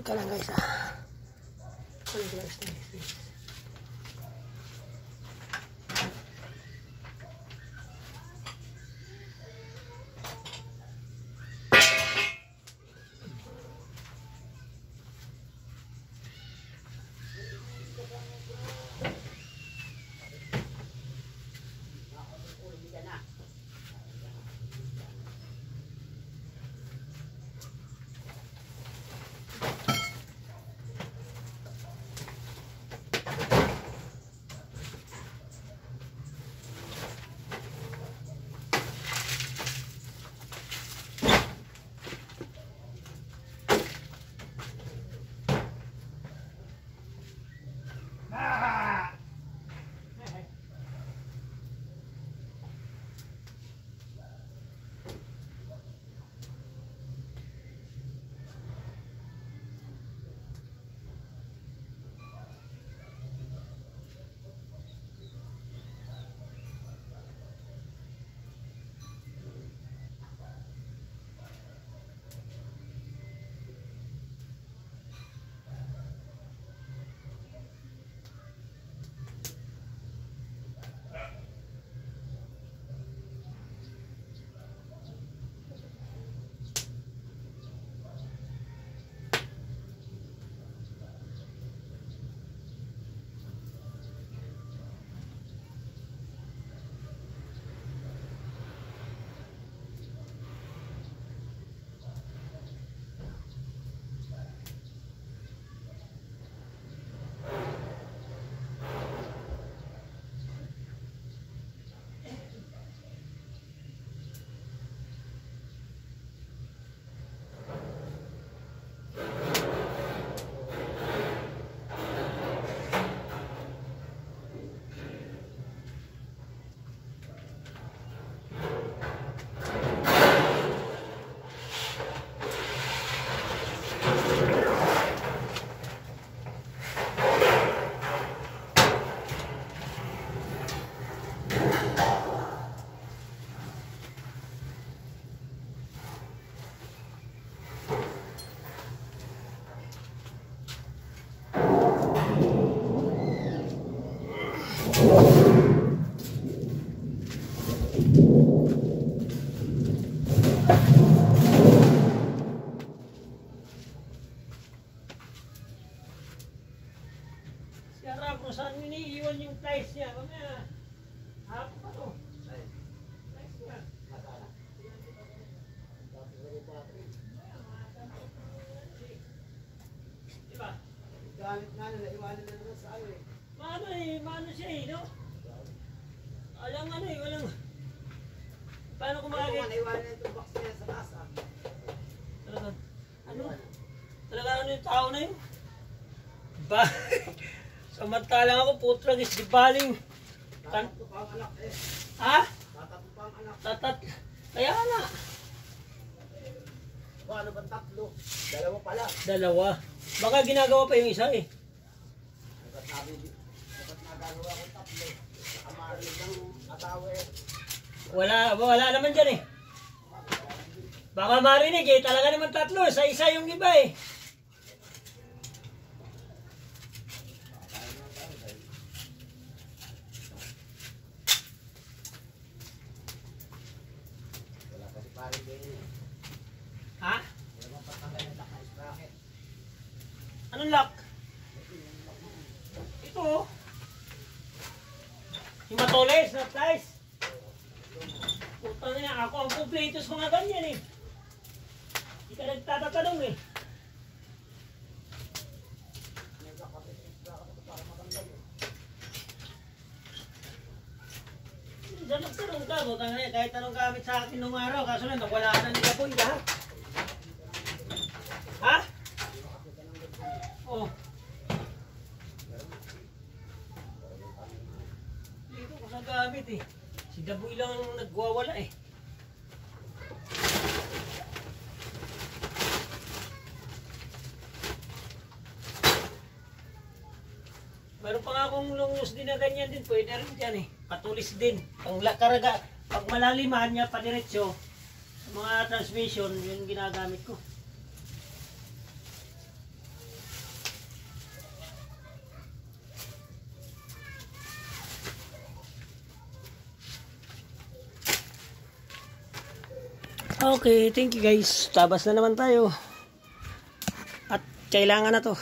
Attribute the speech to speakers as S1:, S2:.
S1: Teka lang guys ah. Kunin ko lang stainless steel. Siya kung saan iniiwan yung ties niya. Mamaya, hapon pa to. Ties niya. Diba?
S2: Gamit nga nila, iwanan na naman sa ano eh.
S1: Maano siya eh, no? Alam ano eh, walang... Paano kumagay?
S2: Ito nga, iwanan na itong box niya sa taas ah.
S1: Talaga, ano? Talaga ano yung tao na yun? Ba? Samantalang ako, putragis, di baling.
S2: Tatatlo pa ang anak eh.
S1: Ha?
S2: Tatatlo pa ang anak.
S1: Kaya na.
S2: Ba, ano bang tatlo? Dalawa pala.
S1: Dalawa. Baka ginagawa pa yung isa eh.
S2: Dapat nagagawa ko tatlo. Nakamarin ng atawa eh.
S1: Wala naman dyan eh. Baka marinig eh, talaga naman tatlo. Sa isa yung iba eh.
S2: Wala kasi paring ganyan eh.
S1: Ha?
S2: Wala bang patanggal na lock na sprocket?
S1: Anong lock? Ito oh. Yung matoles na ties. Putang niya, ako ang kumpletos mga ganyan eh. Hindi ka nagtatatanong eh. Diyan magtanong ka, butang niya, kahit anong gamit sa akin nung araw, kaso lang nawala na nila po yung lahat. Ha? Oh. Dito ko sa gamit eh. Si Daboy lang ang nagwawala eh. Meron pa nga akong lungos din na ganyan din. Pwede rin dyan eh. Patulis din. Pag malaliman niya pa diretsyo, mga transmission, yun ginagamit ko. Okay, thank you guys. Tabas na naman tayo. At kailangan na to.